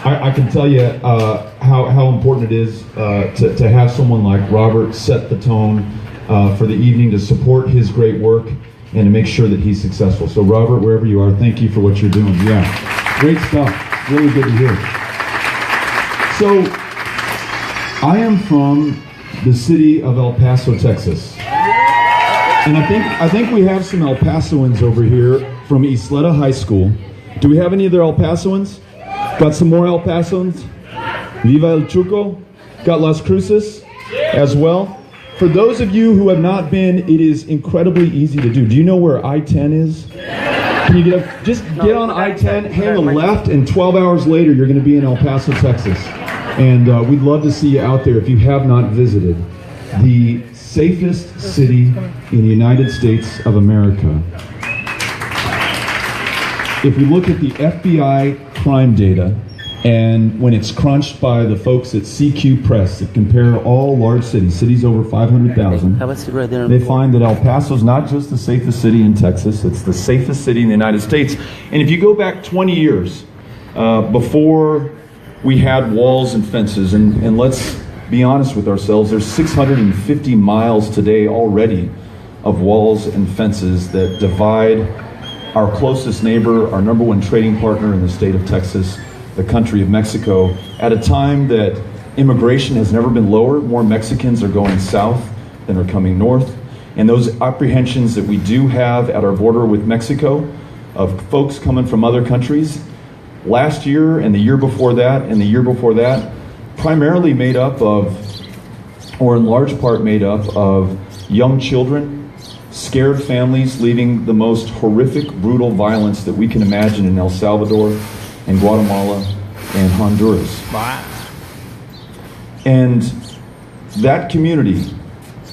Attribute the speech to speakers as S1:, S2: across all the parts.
S1: I can tell you how important it is to have someone like Robert set the tone for the evening, to support his great work and to make sure that he's successful. So Robert, wherever you are, thank you for what you're doing. Yeah, great stuff. Really good to hear. So I am from the city of El Paso, Texas. And I think we have some El Pasoans over here from Isleta High School. Do we have any other El Pasoans? Got some more El Pasoans? Viva El Chuco? Got Las Cruces as well? For those of you who have not been, it is incredibly easy to do. Do you know where I-10 is? Can you just get on I-10, hang a left, and 12 hours later you're going to be in El Paso, Texas. And we'd love to see you out there if you have not visited the safest city in the United States of America. If we look at the FBI crime data, and when it's crunched by the folks at CQ Press that compare all large cities over 500,000, they find that El Paso is not just the safest city in Texas, it's the safest city in the United States. And if you go back 20 years, before we had walls and fences, and let's be honest with ourselves, there's 650 miles today already of walls and fences that divide our closest neighbor, our number one trading partner in the state of Texas, the country of Mexico, at a time that immigration has never been lower. More Mexicans are going south than are coming north. And those apprehensions that we do have at our border with Mexico of folks coming from other countries, last year and the year before that and the year before that, primarily made up of, or in large part made up of, young children, scared families leaving the most horrific, brutal violence that we can imagine in El Salvador and Guatemala and Honduras. Wow. And that community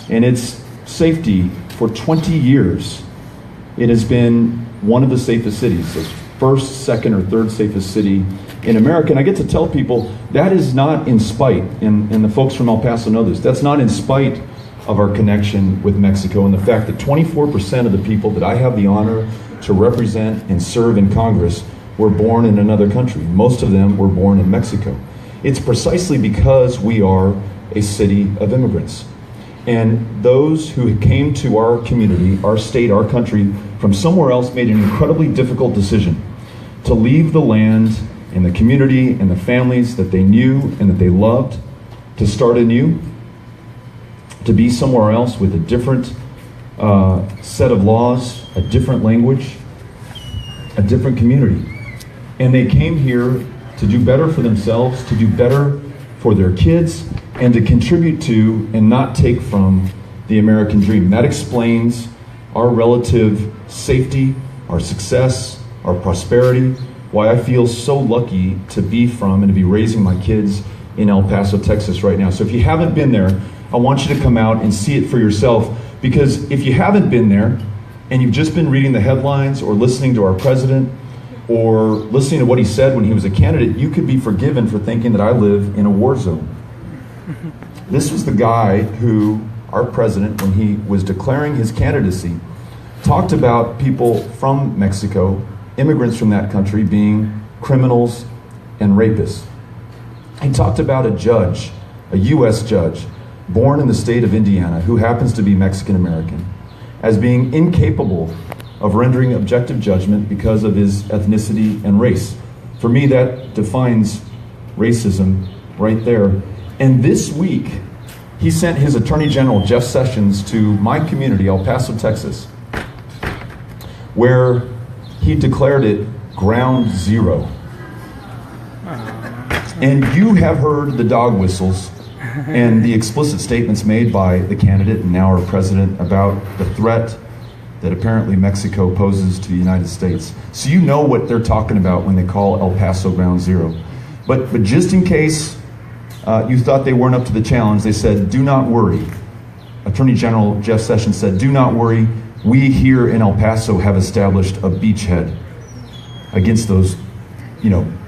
S1: and its safety for 20 years, it has been one of the safest cities, the first, second, or third safest city in America. And I get to tell people that is not in spite, and the folks from El Paso know this, that's not in spite of our connection with Mexico and the fact that 24% of the people that I have the honor to represent and serve in Congress were born in another country. Most of them were born in Mexico. It's precisely because we are a city of immigrants. And those who came to our community, our state, our country, from somewhere else made an incredibly difficult decision to leave the land and the community and the families that they knew and that they loved, to start anew, to be somewhere else with a different set of laws, a different language, a different community. And they came here to do better for themselves, to do better for their kids, and to contribute to and not take from the American dream. That explains our relative safety, our success, our prosperity, why I feel so lucky to be from and to be raising my kids in El Paso, Texas right now. So if you haven't been there, I want you to come out and see it for yourself, because if you haven't been there and you've just been reading the headlines or listening to our president or listening to what he said when he was a candidate, you could be forgiven for thinking that I live in a war zone. This was the guy who, our president, when he was declaring his candidacy, talked about people from Mexico, immigrants from that country, being criminals and rapists. He talked about a judge, a U.S. judge, born in the state of Indiana, who happens to be Mexican American, as being incapable of rendering objective judgment because of his ethnicity and race. For me, that defines racism right there. And this week, he sent his Attorney General, Jeff Sessions, to my community, El Paso, Texas, where he declared it ground zero. And you have heard the dog whistles and the explicit statements made by the candidate and now our president about the threat that apparently Mexico poses to the United States. So you know what they're talking about when they call El Paso ground zero. But just in case you thought they weren't up to the challenge, they said, do not worry. Attorney General Jeff Sessions said, do not worry. We here in El Paso have established a beachhead against those,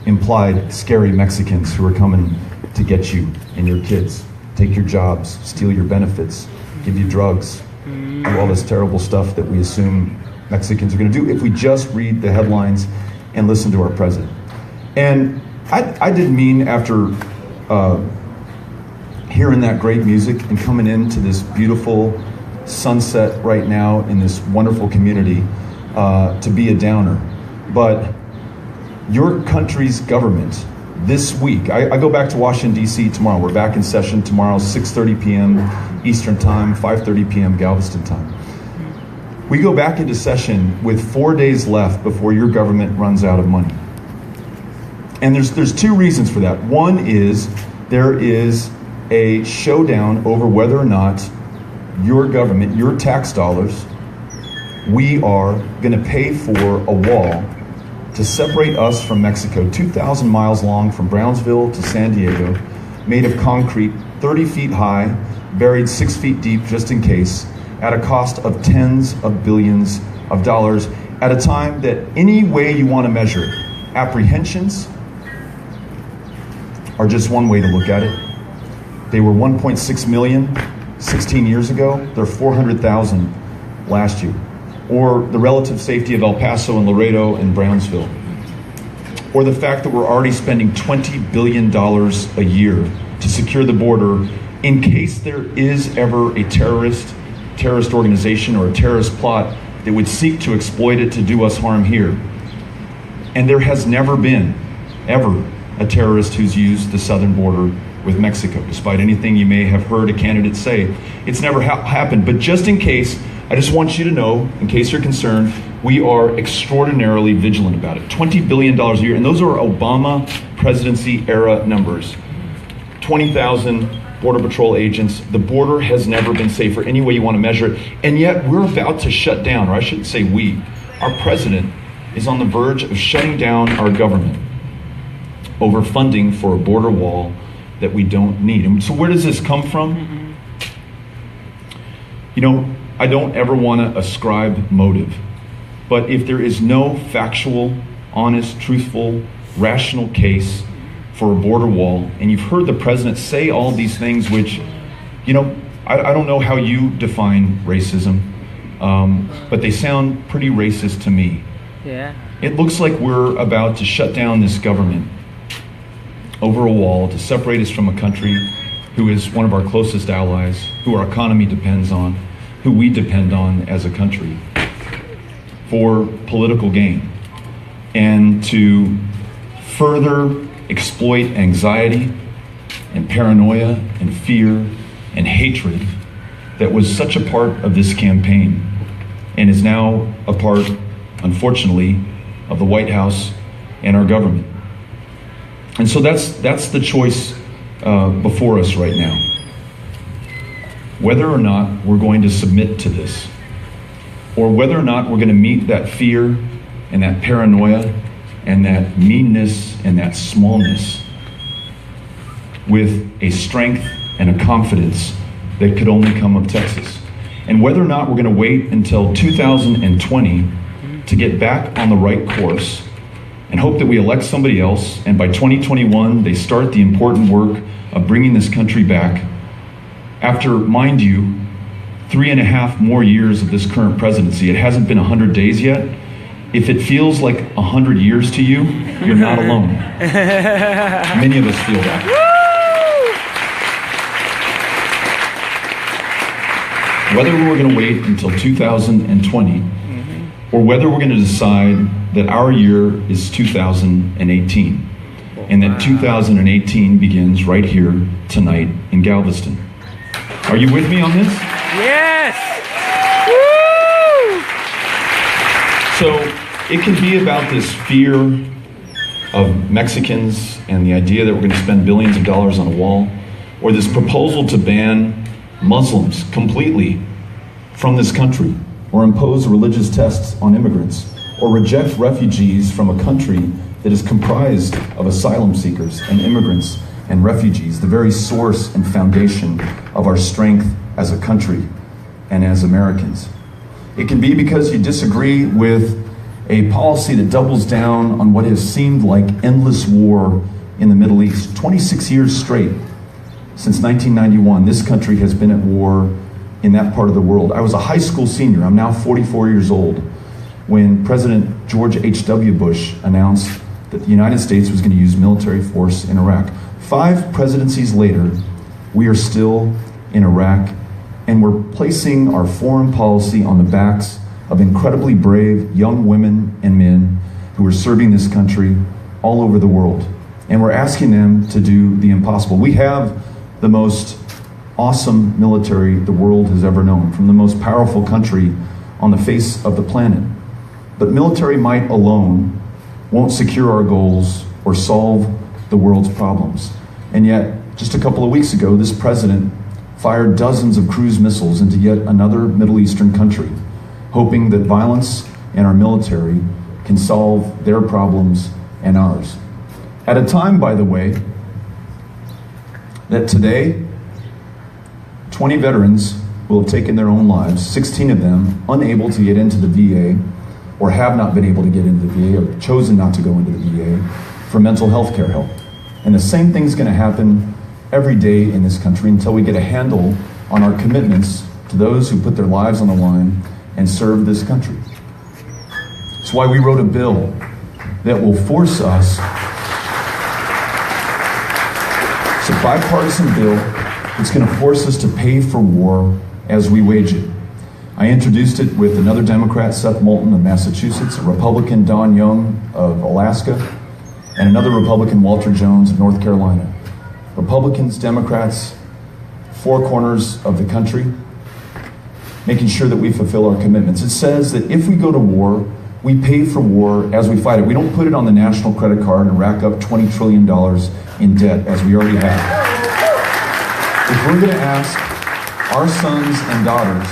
S1: implied scary Mexicans who are coming to get you and your kids, take your jobs, steal your benefits, give you drugs, do all this terrible stuff that we assume Mexicans are going to do if we just read the headlines and listen to our president. And I didn't mean after hearing that great music and coming into this beautiful sunset right now in this wonderful community to be a downer. But your country's government this week, I go back to Washington, D.C. tomorrow. We're back in session tomorrow, 6:30 p.m. Eastern Time, 5:30 p.m. Galveston time. We go back into session with 4 days left before your government runs out of money. And there's two reasons for that. One is there is a showdown over whether or not your government, your tax dollars, we are going to pay for a wall to separate us from Mexico, 2,000 miles long from Brownsville to San Diego, made of concrete, 30 feet high, buried 6 feet deep just in case, at a cost of tens of billions of dollars, at a time that any way you want to measure it, apprehensions are just one way to look at it. They were 1.6 million 16 years ago. They're 400,000 last year. Or the relative safety of El Paso and Laredo and Brownsville. Or the fact that we're already spending $20 billion a year to secure the border in case there is ever a terrorist organization or a terrorist plot that would seek to exploit it to do us harm here. And there has never been, ever, a terrorist who's used the southern border with Mexico, despite anything you may have heard a candidate say. It's never happened, but just in case, I just want you to know, in case you're concerned, we are extraordinarily vigilant about it. $20 billion a year, and those are Obama presidency era numbers. 20,000 Border Patrol agents. The border has never been safer, any way you want to measure it, and yet we're about to shut down, or I shouldn't say we, our president is on the verge of shutting down our government over funding for a border wall that we don't need. And so where does this come from? You know, I don't ever want to ascribe motive, but if there is no factual, honest, truthful, rational case for a border wall, and you've heard the president say all these things, which, you know, I don't know how you define racism, but they sound pretty racist to me.
S2: Yeah.
S1: It looks like we're about to shut down this government over a wall to separate us from a country who is one of our closest allies, who our economy depends on, who we depend on as a country for political gain, and to further exploit anxiety and paranoia and fear and hatred that was such a part of this campaign and is now a part, unfortunately, of the White House and our government. And so that's the choice before us right now. Whether or not we're going to submit to this, or whether or not we're going to meet that fear and that paranoia and that meanness and that smallness with a strength and a confidence that could only come of Texas. And whether or not we're going to wait until 2020 to get back on the right course and hope that we elect somebody else, and by 2021 they start the important work of bringing this country back after, mind you, 3.5 more years of this current presidency. It hasn't been 100 days yet. If it feels like 100 years to you, you're not alone. Many of us feel that. Whether we're going to wait until 2020, or whether we're going to decide that our year is 2018, and that 2018 begins right here tonight in Galveston. Are you with me on this?
S2: Yes!
S1: So it can be about this fear of Mexicans and the idea that we're going to spend billions of dollars on a wall, or this proposal to ban Muslims completely from this country, or impose religious tests on immigrants, or reject refugees from a country that is comprised of asylum seekers and immigrants and refugees, the very source and foundation of our strength as a country and as Americans. It can be because you disagree with a policy that doubles down on what has seemed like endless war in the Middle East. 26 years straight, since 1991, this country has been at war in that part of the world. I was a high school senior, I'm now 44 years old, when President George H.W. Bush announced that the United States was going to use military force in Iraq. 5 presidencies later, we are still in Iraq, and we're placing our foreign policy on the backs of incredibly brave young women and men who are serving this country all over the world. And we're asking them to do the impossible. We have the most awesome military the world has ever known, from the most powerful country on the face of the planet. But military might alone won't secure our goals or solve the world's problems. And yet, just a couple of weeks ago, this president fired dozens of cruise missiles into yet another Middle Eastern country, hoping that violence and our military can solve their problems and ours. At a time, by the way, that today, 20 veterans will have taken their own lives, 16 of them unable to get into the VA, or have not been able to get into the VA, or chosen not to go into the VA for mental health care help. And the same thing's gonna happen every day in this country until we get a handle on our commitments to those who put their lives on the line and serve this country. That's why we wrote a bill that will force us, it's a bipartisan bill that's gonna force us to pay for war as we wage it. I introduced it with another Democrat, Seth Moulton of Massachusetts, a Republican, Don Young of Alaska, and another Republican, Walter Jones of North Carolina. Republicans, Democrats, 4 corners of the country, making sure that we fulfill our commitments. It says that if we go to war, we pay for war as we fight it. We don't put it on the national credit card and rack up $20 trillion in debt as we already have. If we're gonna ask our sons and daughters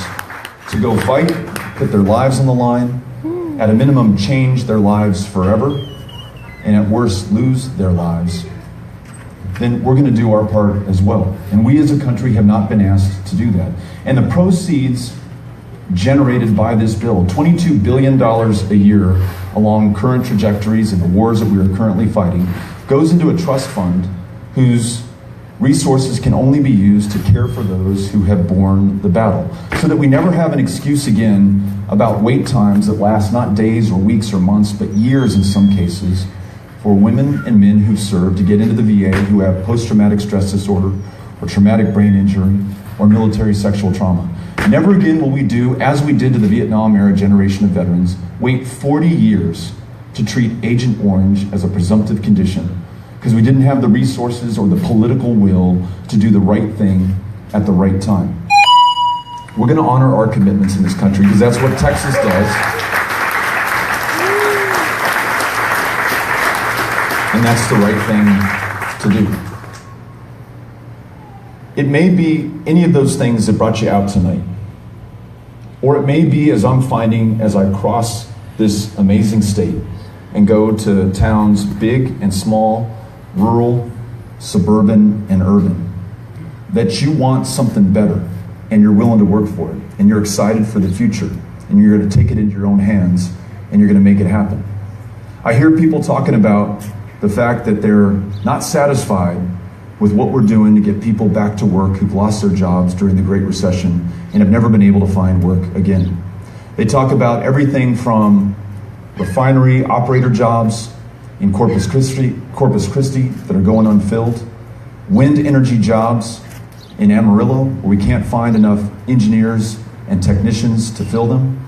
S1: to go fight, put their lives on the line, at a minimum change their lives forever, and at worst lose their lives, then we're gonna do our part as well. And we as a country have not been asked to do that. And the proceeds generated by this bill, $22 billion a year along current trajectories and the wars that we are currently fighting, goes into a trust fund whose resources can only be used to care for those who have borne the battle, so that we never have an excuse again about wait times that last not days or weeks or months, but years in some cases, for women and men who serve to get into the VA who have post-traumatic stress disorder or traumatic brain injury or military sexual trauma. Never again will we do, as we did to the Vietnam-era generation of veterans, wait 40 years to treat Agent Orange as a presumptive condition, because we didn't have the resources or the political will to do the right thing at the right time. We're gonna honor our commitments in this country, because that's what Texas does. And that's the right thing to do. It may be any of those things that brought you out tonight. Or it may be, as I'm finding as I cross this amazing state and go to towns big and small, rural, suburban, and urban, that you want something better and you're willing to work for it and you're excited for the future and you're going to take it into your own hands and you're going to make it happen. I hear people talking about the fact that they're not satisfied with what we're doing to get people back to work who've lost their jobs during the Great Recession and have never been able to find work again. They talk about everything from refinery operator jobs in Corpus Christi that are going unfilled, wind energy jobs in Amarillo where we can't find enough engineers and technicians to fill them,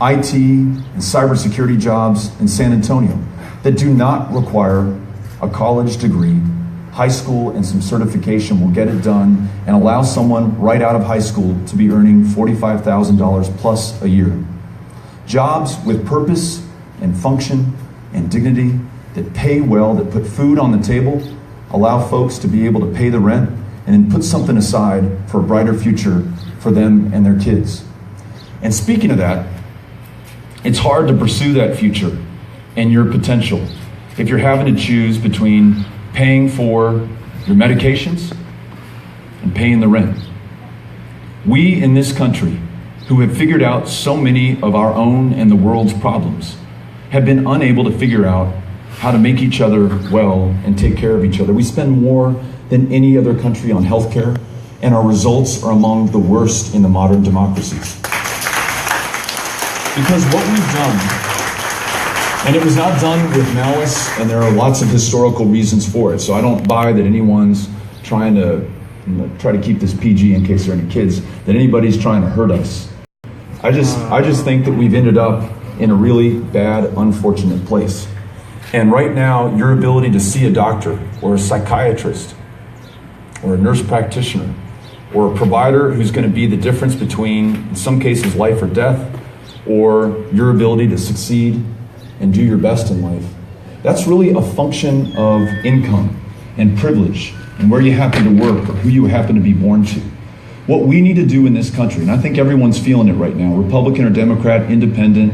S1: IT and cybersecurity jobs in San Antonio that do not require a college degree. High school and some certification will get it done and allow someone right out of high school to be earning $45,000 plus a year. Jobs with purpose and function and dignity that pay well, that put food on the table, allow folks to be able to pay the rent, and then put something aside for a brighter future for them and their kids. And speaking of that, it's hard to pursue that future and your potential if you're having to choose between paying for your medications and paying the rent. We in this country, who have figured out so many of our own and the world's problems, have been unable to figure out how to make each other well and take care of each other. We spend more than any other country on healthcare, and our results are among the worst in the modern democracies. Because what we've done And it was not done with malice, and there are lots of historical reasons for it. So I don't buy that anyone's trying to keep this PG in case there are any kids, that anybody's trying to hurt us. I just think that we've ended up in a really bad, unfortunate place. And right now, your ability to see a doctor or a psychiatrist or a nurse practitioner or a provider who's going to be the difference between, in some cases, life or death, or your ability to succeed and do your best in life, that's really a function of income and privilege and where you happen to work or who you happen to be born to. What we need to do in this country, and I think everyone's feeling it right now, Republican or Democrat, independent,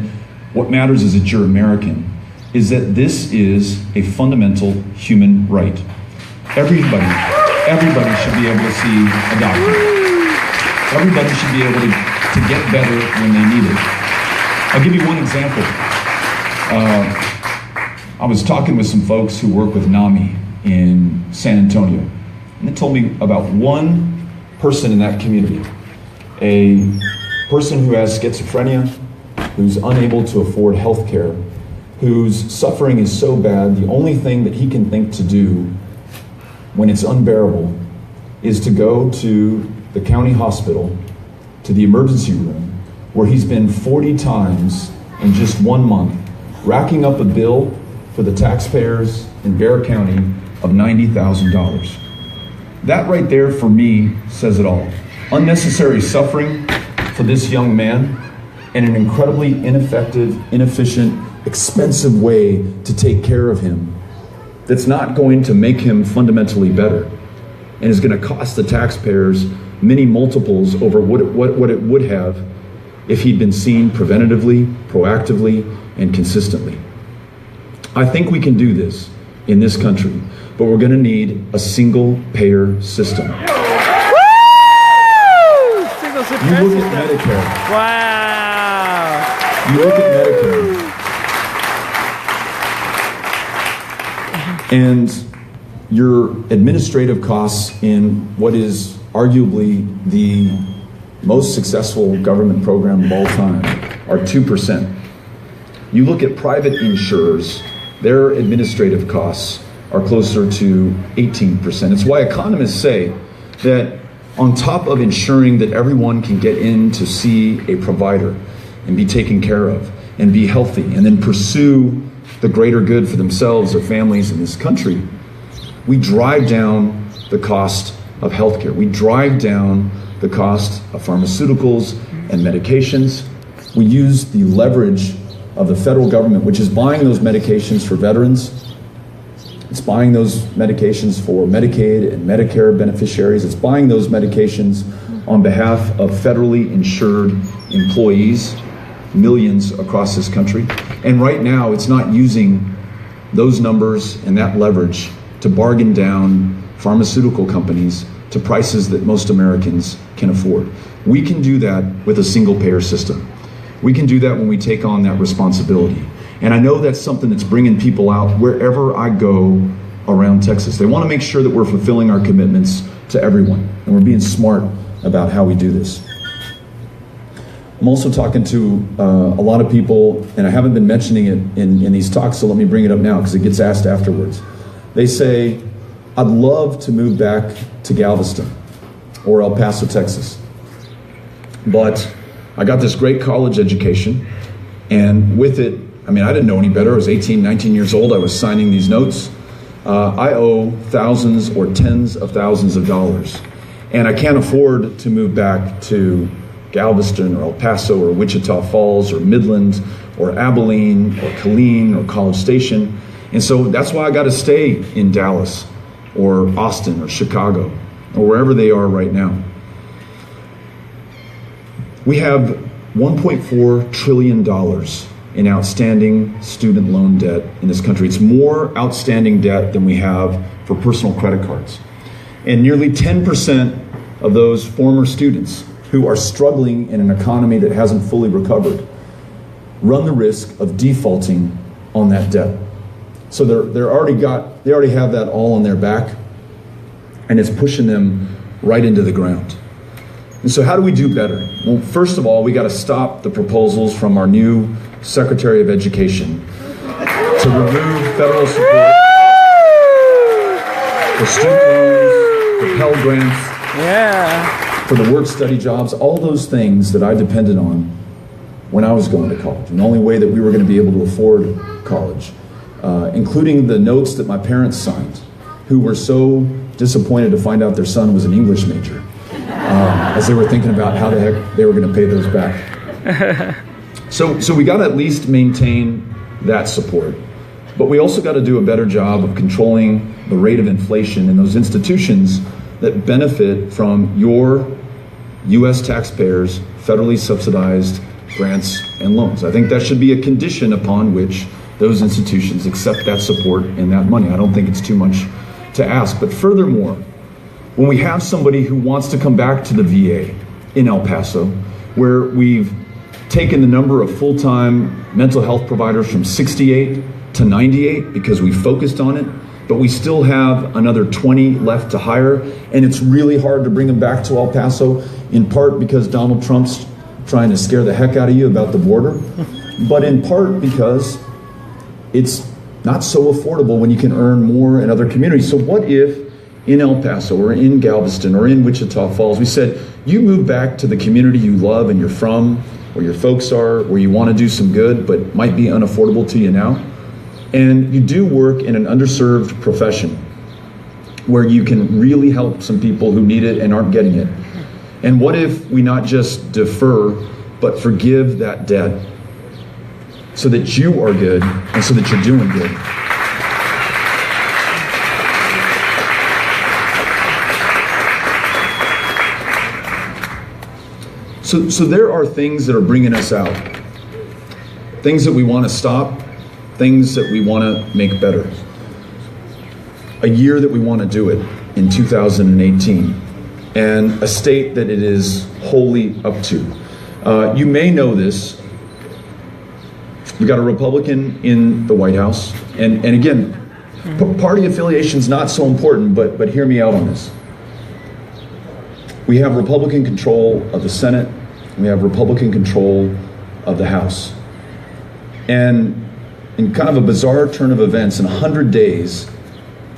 S1: what matters is that you're American, is that this is a fundamental human right. Everybody should be able to see a doctor. Everybody should be able to get better when they need it. I'll give you one example. I was talking with some folks who work with NAMI in San Antonio, and they told me about one person in that community, a person who has schizophrenia, who's unable to afford health care, whose suffering is so bad, the only thing that he can think to do when it's unbearable is to go to the county hospital, to the emergency room, where he's been 40 times in just 1 month, racking up a bill for the taxpayers in Bexar County of $90,000. That right there, for me, says it all. Unnecessary suffering for this young man, and an incredibly ineffective, inefficient, expensive way to take care of him that's not going to make him fundamentally better, and is going to cost the taxpayers many multiples over what it would have if he'd been seen preventatively, proactively, and consistently. I think we can do this in this country, but we're going to need a single-payer system.
S2: Woo!
S1: You look at Medicare.
S2: Wow.
S1: You look at Medicare. And your administrative costs in what is arguably the most successful government program of all time are 2%. You look at private insurers, their administrative costs are closer to 18%. It's why economists say that on top of ensuring that everyone can get in to see a provider and be taken care of and be healthy and then pursue the greater good for themselves or families in this country, we drive down the cost of healthcare. We drive down the cost of pharmaceuticals and medications. We use the leverage of the federal government, which is buying those medications for veterans. It's buying those medications for Medicaid and Medicare beneficiaries. It's buying those medications on behalf of federally insured employees, millions across this country. And right now, it's not using those numbers and that leverage to bargain down pharmaceutical companies to prices that most Americans can afford. We can do that with a single-payer system. We can do that when we take on that responsibility. And I know that's something that's bringing people out wherever I go around Texas. They want to make sure that we're fulfilling our commitments to everyone, and we're being smart about how we do this. I'm also talking to a lot of people, and I haven't been mentioning it in these talks, so let me bring it up now because it gets asked afterwards. They say, I'd love to move back to Galveston or El Paso, Texas, but I got this great college education, and with it, I mean, I didn't know any better. I was 18, 19 years old. I was signing these notes. I owe thousands or tens of thousands of dollars, and I can't afford to move back to Galveston or El Paso or Wichita Falls or Midland or Abilene or Killeen or College Station. And so that's why I got to stay in Dallas or Austin or Chicago or wherever they are right now. We have $1.4 trillion in outstanding student loan debt in this country. It's more outstanding debt than we have for personal credit cards. And nearly 10% of those former students who are struggling in an economy that hasn't fully recovered run the risk of defaulting on that debt. So they already have that all on their back, and it's pushing them right into the ground. And so how do we do better? Well, first of all, we got to stop the proposals from our new Secretary of Education to remove federal support for student loans, for Pell Grants, for the work-study jobs, all those things that I depended on when I was going to college, and the only way that we were going to be able to afford college, including the notes that my parents signed, who were so disappointed to find out their son was an English major, as they were thinking about how the heck they were going to pay those back. So we got to at least maintain that support. But we also got to do a better job of controlling the rate of inflation in those institutions that benefit from your U.S. taxpayers' federally subsidized grants and loans. I think that should be a condition upon which those institutions accept that support and that money. I don't think it's too much to ask. But furthermore, when we have somebody who wants to come back to the VA in El Paso, where we've taken the number of full-time mental health providers from 68 to 98 because we focused on it, but we still have another 20 left to hire, and it's really hard to bring them back to El Paso, in part because Donald Trump's trying to scare the heck out of you about the border, but in part because it's not so affordable when you can earn more in other communities. So what if in El Paso or in Galveston or in Wichita Falls, we said, you move back to the community you love and you're from, where your folks are, where you want to do some good, but might be unaffordable to you now. And you do work in an underserved profession where you can really help some people who need it and aren't getting it. And what if we not just defer, but forgive that debt so that you are good and so that you're doing good? So there are things that are bringing us out, things that we want to stop, things that we want to make better. A year that we want to do it in 2018, and a state that it is wholly up to. You may know this. We got a Republican in the White House, and again, party affiliation's not so important, but hear me out on this. We have Republican control of the Senate. We have Republican control of the House. And in kind of a bizarre turn of events, in 100 days,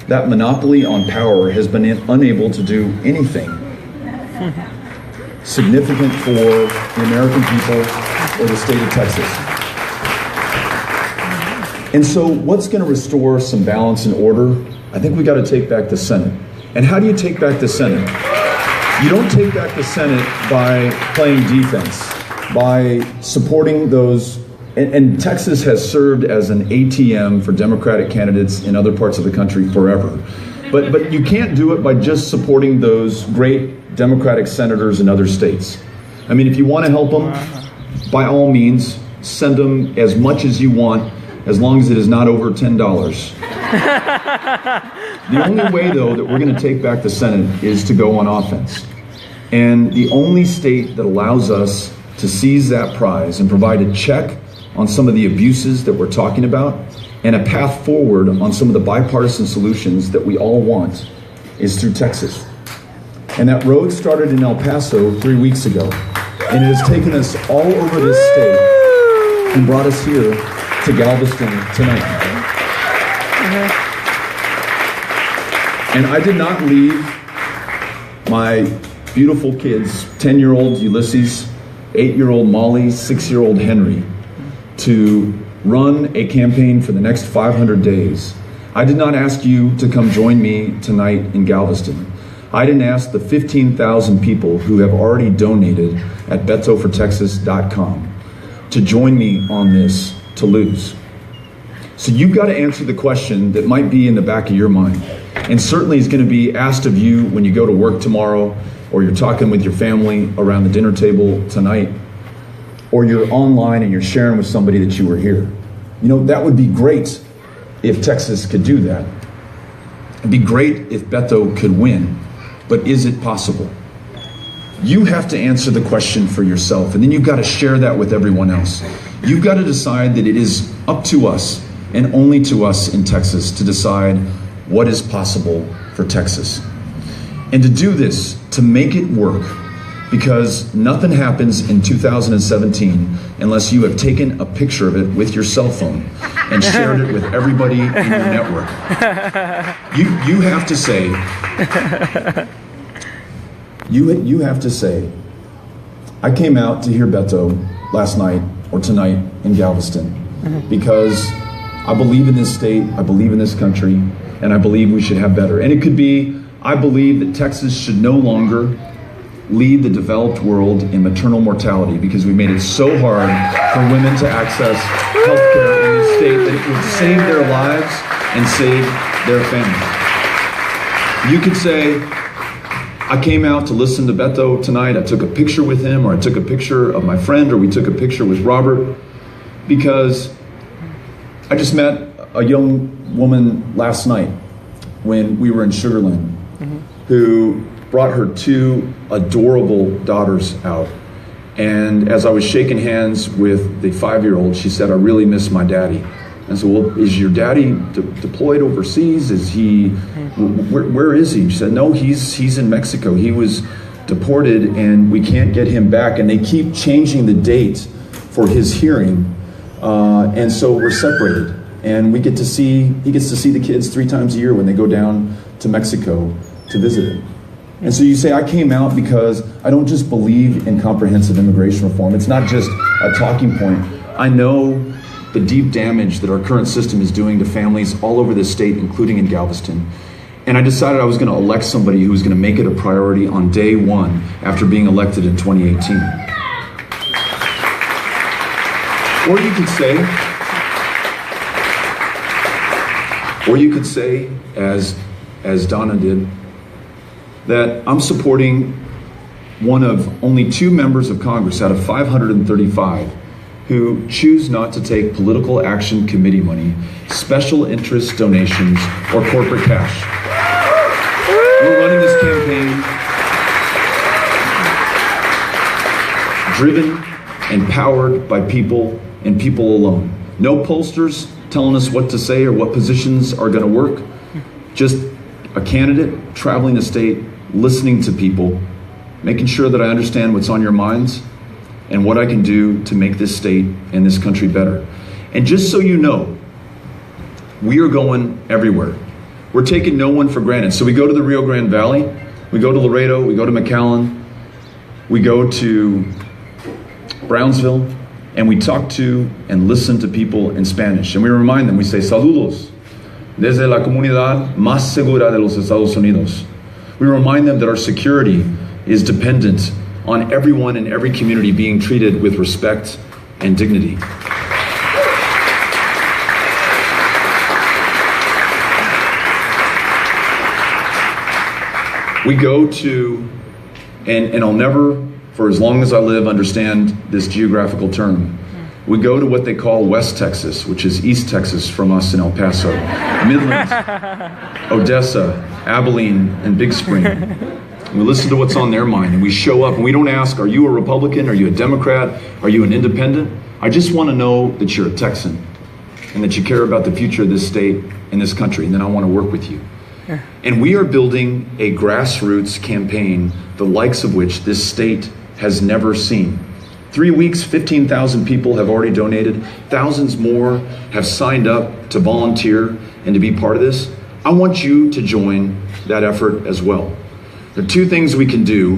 S1: that monopoly on power has been unable to do anything significant for the American people or the state of Texas. And so what's going to restore some balance and order? I think we got to take back the Senate. And how do you take back the Senate? You don't take back the Senate by playing defense, by supporting those, and Texas has served as an ATM for Democratic candidates in other parts of the country forever. But you can't do it by just supporting those great Democratic senators in other states. I mean, if you want to help them, by all means, send them as much as you want, as long as it is not over $10. The only way, though, that we're going to take back the Senate is to go on offense. And the only state that allows us to seize that prize and provide a check on some of the abuses that we're talking about and a path forward on some of the bipartisan solutions that we all want is through Texas. And that road started in El Paso 3 weeks ago. And it has taken us all over this state and brought us here to Galveston tonight. And I did not leave my beautiful kids, 10-year-old Ulysses, 8-year-old Molly, 6-year-old Henry, to run a campaign for the next 500 days. I did not ask you to come join me tonight in Galveston. I didn't ask the 15,000 people who have already donated at betofortexas.com to join me on this to lose. So you've got to answer the question that might be in the back of your mind, and certainly is going to be asked of you when you go to work tomorrow, or you're talking with your family around the dinner table tonight, or you're online and you're sharing with somebody that you were here. You know, that would be great if Texas could do that. It'd be great if Beto could win, but is it possible? You have to answer the question for yourself, and then you've got to share that with everyone else. You've got to decide that it is up to us and only to us in Texas to decide what is possible for Texas. And to do this, to make it work, because nothing happens in 2017 unless you have taken a picture of it with your cell phone and shared it with everybody in your network. You have to say, you have to say, I came out to hear Beto last night or tonight in Galveston because I believe in this state, I believe in this country, and I believe we should have better. And it could be, I believe that Texas should no longer lead the developed world in maternal mortality because we made it so hard for women to access health care in this state that it would save their lives and save their families. You could say, I came out to listen to Beto tonight, I took a picture with him, or I took a picture of my friend, or we took a picture with Robert, because I just met a young woman last night when we were in Sugar Land who brought her two adorable daughters out. And as I was shaking hands with the 5-year-old, she said, I really miss my daddy. I said, well, is your daddy deployed overseas? Is he, where is he? She said, no, he's in Mexico. He was deported and we can't get him back. And they keep changing the date for his hearing. And so we're separated. And he gets to see the kids 3 times a year when they go down to Mexico to visit him. And so you say, I came out because I don't just believe in comprehensive immigration reform. It's not just a talking point. I know the deep damage that our current system is doing to families all over this state, including in Galveston. And I decided I was going to elect somebody who was going to make it a priority on day one after being elected in 2018. Or you could say, as Donna did, that I'm supporting one of only 2 members of Congress out of 535 who choose not to take political action committee money, special interest donations, or corporate cash. We're running this campaign driven and powered by people and people alone. No pollsters telling us what to say or what positions are going to work. Just a candidate traveling the state, listening to people, making sure that I understand what's on your minds and what I can do to make this state and this country better. And just so you know, we are going everywhere. We're taking no one for granted. So we go to the Rio Grande Valley, we go to Laredo, we go to McAllen, we go to Brownsville, and we talk to and listen to people in Spanish. And we remind them, we say, saludos, desde la comunidad más segura de los Estados Unidos. We remind them that our security is dependent on everyone in every community being treated with respect and dignity. We go to, and I'll never, for as long as I live, understand this geographical term. We go to what they call West Texas, which is East Texas from us in El Paso, Midlands, Odessa, Abilene, and Big Spring. We listen to what's on their mind, and we show up, and we don't ask, are you a Republican? Are you a Democrat? Are you an independent? I just want to know that you're a Texan and that you care about the future of this state and this country, and then I want to work with you. And we are building a grassroots campaign, the likes of which this state has never seen. 3 weeks, 15,000 people have already donated. Thousands more have signed up to volunteer and to be part of this. I want you to join that effort as well. There are 2 things we can do.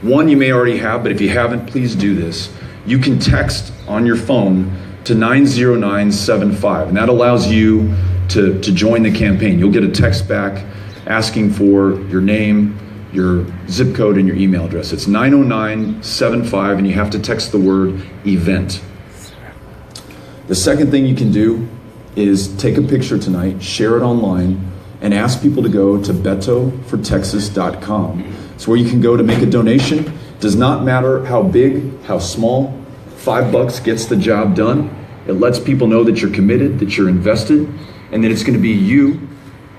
S1: One you may already have, but if you haven't, please do this. You can text on your phone to 90975, and that allows you to join the campaign. You'll get a text back asking for your name, your zip code, and your email address. It's 90975, and you have to text the word event. The second thing you can do is take a picture tonight, share it online, and ask people to go to betofortexas.com. It's where you can go to make a donation. Does not matter how big, how small, $5 gets the job done. It lets people know that you're committed, that you're invested, and that it's going to be you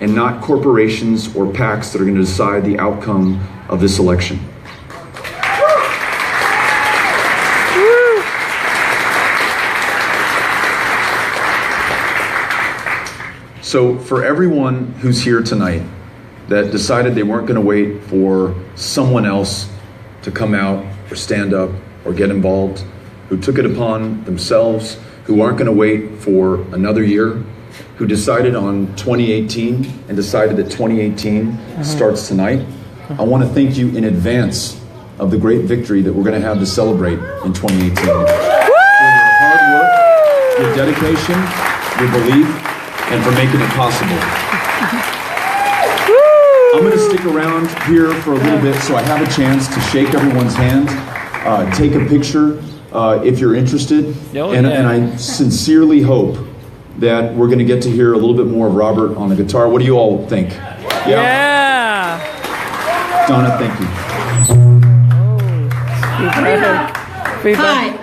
S1: and not corporations or PACs that are going to decide the outcome of this election. So for everyone who's here tonight that decided they weren't going to wait for someone else to come out or stand up or get involved, who took it upon themselves, who aren't going to wait for another year, who decided on 2018 and decided that 2018 starts tonight. I want to thank you in advance of the great victory that we're going to have to celebrate in 2018. For your hard work, your dedication, your belief, and for making it possible. I'm going to stick around here for a little bit so I have a chance to shake everyone's hand, take a picture if you're interested, and I sincerely hope that we're going to get to hear a little bit more of Robert on the guitar. What do you all think? Yeah. Donna, thank you.
S2: Hi.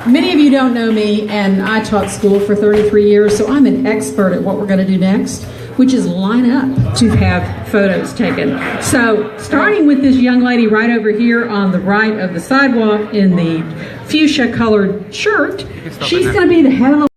S2: Many of you don't know me, and I taught school for 33 years, so I'm an expert at what we're going to do next, which is line up to have photos taken. So, starting with this young lady right over here on the right of the sidewalk in the fuchsia colored shirt, she's going to be the head of the